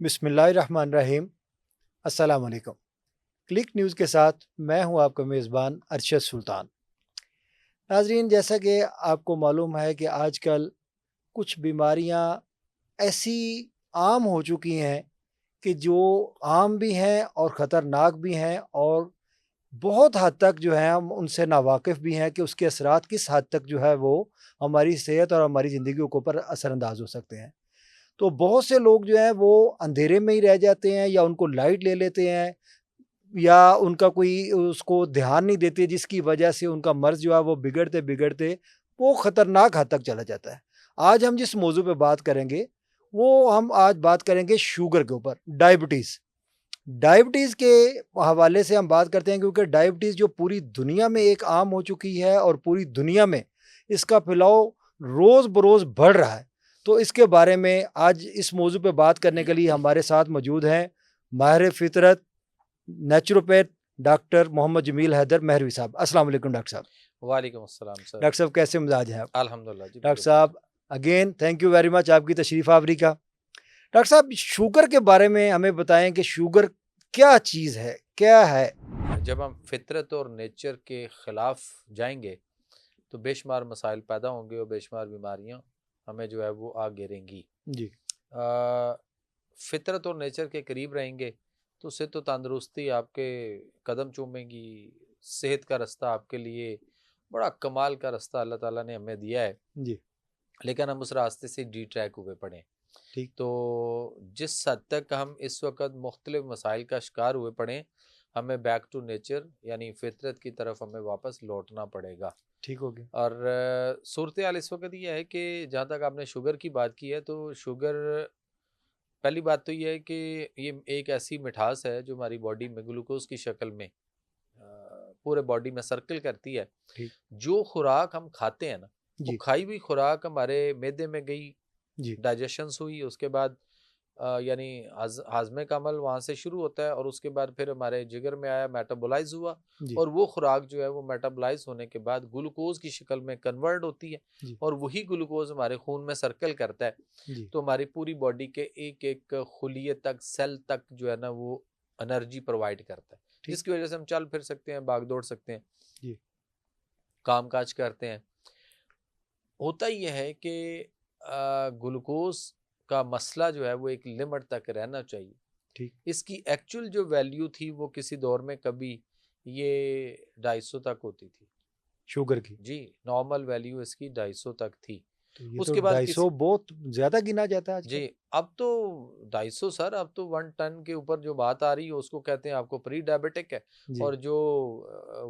बिस्मिल्लाहिर्रहमानिर्रहीम। अस्सलाम वालेकुम। क्लिक न्यूज़ के साथ मैं हूं आपका मेज़बान अरशद सुल्तान। नाज़रीन, जैसा कि आपको मालूम है कि आजकल कुछ बीमारियां ऐसी आम हो चुकी हैं कि जो आम भी हैं और ख़तरनाक भी हैं, और बहुत हद तक जो है हम उनसे नावाकिफ़ भी हैं कि उसके असरात किस हद तक जो है वो हमारी सेहत और हमारी ज़िंदगी के ऊपर असरअंदाज हो सकते हैं। तो बहुत से लोग जो हैं वो अंधेरे में ही रह जाते हैं, या उनको लाइट ले लेते हैं, या उनका कोई उसको ध्यान नहीं देते, जिसकी वजह से उनका मर्ज़ जो है वो बिगड़ते-बिगड़ते वो ख़तरनाक हद तक चला जाता है। आज हम जिस मौज़ू पे बात करेंगे, वो हम आज बात करेंगे शुगर के ऊपर, डायबिटीज़। डायबिटीज़ के हवाले से हम बात करते हैं, क्योंकि डायबिटीज़ जो पूरी दुनिया में एक आम हो चुकी है और पूरी दुनिया में इसका फैलाव रोज़ बरोज़ बढ़ रहा है। तो इसके बारे में आज इस मौज़ू पे बात करने के लिए हमारे साथ मौजूद हैं माहिर फ़ितरत, नेचुरोपैथ डॉक्टर मोहम्मद जमील हैदर मेहरवी साहब। अस्सलाम वालेकुम डॉक्टर साहब। वालेकुम अस्सलाम सर। डॉक्टर साहब, कैसे मिजाज हैं आप? अल्हम्दुलिल्लाह जी, डॉक्टर बिल्कुल ठीक है। साहब, again thank you very much आपकी तशरीफ़ आवरी का। डॉक्टर साहब, शुगर के बारे में हमें बताएं कि शुगर क्या चीज़ है, क्या है? जब हम फितरत और नेचर के ख़िलाफ़ जाएँगे, तो बेशुमार मसाइल पैदा होंगे और बेशुमार बीमारियाँ हमें जो है वो आ घेरेंगी। जी। अ, फितरत और नेचर के करीब रहेंगे, तो उससे तो तंदुरुस्ती आपके कदम चूमेगी, सेहत का रास्ता आपके लिए बड़ा कमाल का रास्ता अल्लाह ताला ने हमें दिया है। जी। लेकिन हम उस रास्ते से डिट्रैक हुए पड़े हैं। ठीक। तो जिस हद तक हम इस वक्त मुख्तलिफ मसाइल का शिकार हुए पड़े हैं, हमें बैक टू नेचर यानी फितरत की तरफ हमें वापस लौटना पड़ेगा। ठीक हो गया। और सूरत हाल इस वक्त ये है कि जहाँ तक आपने शुगर की बात की है, तो शुगर पहली बात तो ये है कि ये एक ऐसी मिठास है जो हमारी बॉडी में ग्लूकोज की शक्ल में पूरे बॉडी में सर्कल करती है। ठीक। जो खुराक हम खाते हैं ना, वो जी। खाई हुई खुराक हमारे मैदे में गई, जी। डाइजेशंस हुई, उसके बाद यानी हाजमे का अमल वहाँ से शुरू होता है और उसके बाद फिर हमारे जिगर में आया, मेटाबोलाइज हुआ, जी। और वो खुराक जो है वो मेटाबोलाइज होने के बाद ग्लूकोज की शक्ल में कन्वर्ट होती है, जी। और वही ग्लूकोज हमारे खून में सर्कल करता है। जी। तो हमारी पूरी बॉडी के एक एक खुलिये तक, सेल तक जो है ना वो एनर्जी प्रोवाइड करता है, ठीक। जिसकी वजह से हम चल फिर सकते हैं, भाग दौड़ सकते हैं, जी। काम काज करते हैं। होता ही यह है कि ग्लूकोज का मसला जो है वो एक लिमिट तक रहना चाहिए। ठीक। इसकी एक्चुअल जो वैल्यू थी वो किसी दौर में कभी ये 250 तक होती थी। शुगर की। जी, नॉर्मल वैल्यू इसकी 250 तक थी। तो ये तो उसके बाद 250 किसी बहुत ज़्यादा गिना जाता है आजकल। जी, अब तो 250 सर, अब तो 1 टन के ऊपर जो बात आ रही है उसको कहते हैं आपको प्री डायबिटिक है। जी। और जो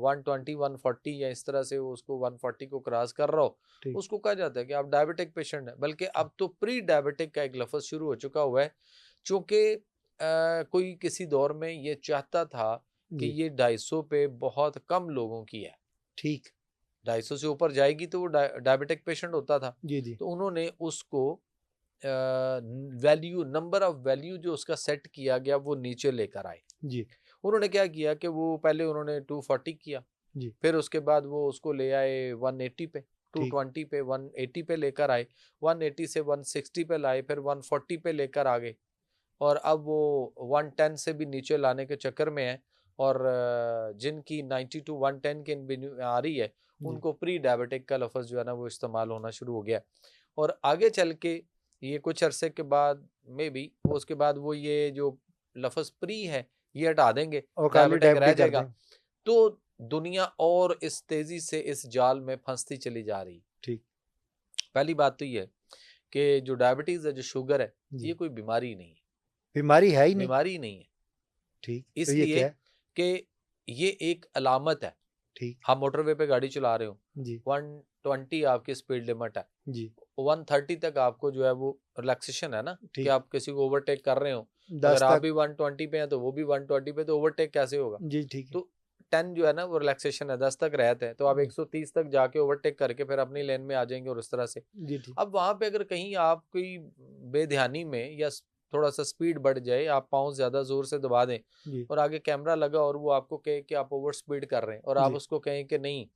120 140 या इस तरह से उसको 140 को क्रॉस कर रहा हो, ठीक। उसको कहा जाता है कि आप डायबिटिक पेशेंट हैं। बल्कि अब तो प्री डायबिटिक का एक लफ्ज़ शुरू हो चुका हुआ है, चूँकि कोई किसी दौर में ये चाहता था कि जी। ये 250 पे बहुत कम लोगों की है। ठीक। 250 से ऊपर जाएगी तो वो डायबिटिक पेशेंट होता था। जी। जी। तो उन्होंने उसको वैल्यू, नंबर ऑफ वैल्यू जो उसका सेट किया गया वो नीचे लेकर आए। जी। उन्होंने क्या किया कि वो पहले उन्होंने 240 किया, जी। फिर उसके बाद वो उसको ले आए 180 पे, ठीक। 220 पे, 180 पे लेकर आए, 180 से 160 पे लाए, फिर 140 पे लेकर आ गए, और अब वो 110 से भी नीचे लाने के चक्कर में है। और जिनकी 90 टू 110 की आ रही है, जी। उनको प्री डायबिटिक का लफ्ज़ जो है ना वो इस्तेमाल होना शुरू हो गया। और आगे चल के ये कुछ अरसे के बाद में भी वो, उसके बाद वो ये जो लफ्ज़ प्री है ये हटा देंगे, और खाली डायबिटिक रह डायबिटीज कर जाएगा। दें। तो दुनिया और इस तेज़ी से इस जाल में फंसती चली जा रही। ठीक। पहली बात तो ये है कि जो डायबिटीज़ है, जो शुगर है, ये जी। कोई बीमारी नहीं है, बीमारी है ही नहीं। बीमारी नहीं है। ठीक। तो ये इसलिए क्या है? कि ये एक अलामत है। ठीक। हम मोटरवे पे गाड़ी चला रहे हो, जी। 120 आपकी स्पीड लिमिट है, जी। 130 तक आपको जो है वो रिलैक्सेशन है ना, कि ठीक। आप किसी को ओवरटेक कर रहे हो। अगर 10 आप तक। भी 120 पे हैं तो वो भी 120 पे, तो ओवरटेक कैसे होगा? जी। ठीक है। तो 10 जो है ना वो रिलैक्सेशन है, 10 तक रहते हैं, तो आप जी। 130 तक जाके ओवरटेक करके फिर अपनी लेन में आ जाएंगे, और इस तरह से। जी। ठीक। अब वहां पे अगर कहीं आपकी बेध्यानी में या थोड़ा सा स्पीड बढ़ जाए, आप पाँव ज्यादा जोर से दबा दें, जी। और आगे कैमरा लगा और वो आपको कहे कि आप ओवर स्पीड कर रहे हैं, और आप जी। उसको कहें कि नहीं,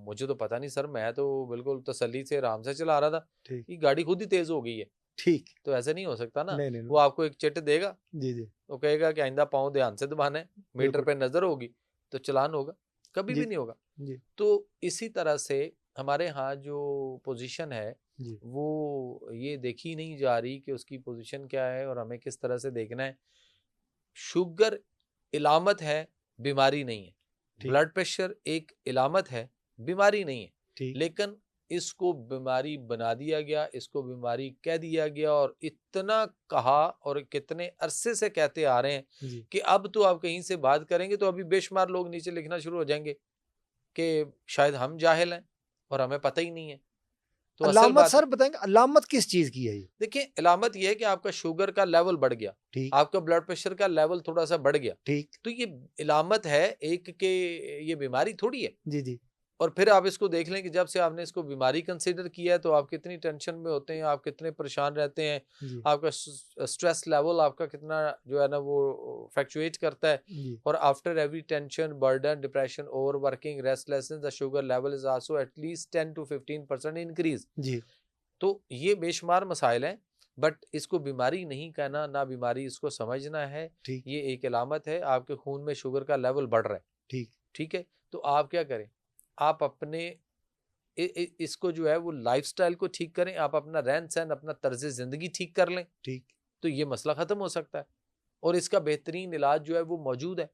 मुझे तो पता नहीं सर, मैं तो बिल्कुल तसल्ली से आराम से चला रहा था, ठीक। ये गाड़ी खुद ही तेज हो गई है। ठीक। तो ऐसे नहीं हो सकता ना। नहीं, नहीं, वो नहीं। आपको एक चिट देगा, जी, जी। वो कहेगा कि आइंदा पाँव ध्यान से दबाना है, मीटर बिल्कुल। पे नज़र होगी, तो चालान होगा, कभी जी, भी नहीं होगा। जी, तो इसी तरह से हमारे यहाँ जो पोज़ीशन है, जी। वो ये देखी नहीं जा रही कि उसकी पोज़ीशन क्या है और हमें किस तरह से देखना है। शुगर इलामत है, बीमारी नहीं है। ठीक, ब्लड प्रेशर एक इलामत है, बीमारी नहीं है। ठीक। लेकिन इसको बीमारी बना दिया गया, इसको बीमारी कह दिया गया और इतना कहा और कितने अरसे से कहते आ रहे हैं जी। कि अब तो आप कहीं से बात करेंगे तो अभी बेशुमार लोग नीचे लिखना शुरू हो जाएँगे कि शायद हम जाहिल हैं और हमें पता ही नहीं है। तो असल अलामत बात सर बताएँगे अलामत किस चीज़ की है ये? देखिए, इलामत ये है कि आपका शुगर का लेवल बढ़ गया, ठीक, आपका ब्लड प्रेशर का लेवल थोड़ा-सा बढ़ गया। ठीक। तो ये इलामत है एक के ये बीमारी थोड़ी है। जी, जी। और फिर आप इसको देख लें कि जब से आपने इसको बीमारी कंसीडर किया है तो आप कितनी टेंशन में होते हैं, आप कितने परेशान रहते हैं, जी, आपका स्ट्रेस लेवल आपका कितना जो है ना वो फ्लक्चुएट करता है। जी, और after every tension, burden, depression, overworking, restlessness, the sugar level is also at least 10 to 15% increase. जी। तो ये बेशुमार मसाइल हैं, बट इसको बीमारी नहीं कहना, ना बीमारी इसको समझना है। ठीक, ये एक अलामत है, आपके खून में शुगर का लेवल बढ़ रहा है, ठीक, ठीक है? तो आप क्या करें? आप अपने इसको जो है वो लाइफ़स्टाइल को ठीक करें, आप अपना रहन-सहन, अपना तर्ज़ ज़िंदगी ठीक कर लें, ठीक। तो ये मसला ख़त्म हो सकता है और इसका बेहतरीन इलाज जो है वो मौजूद है।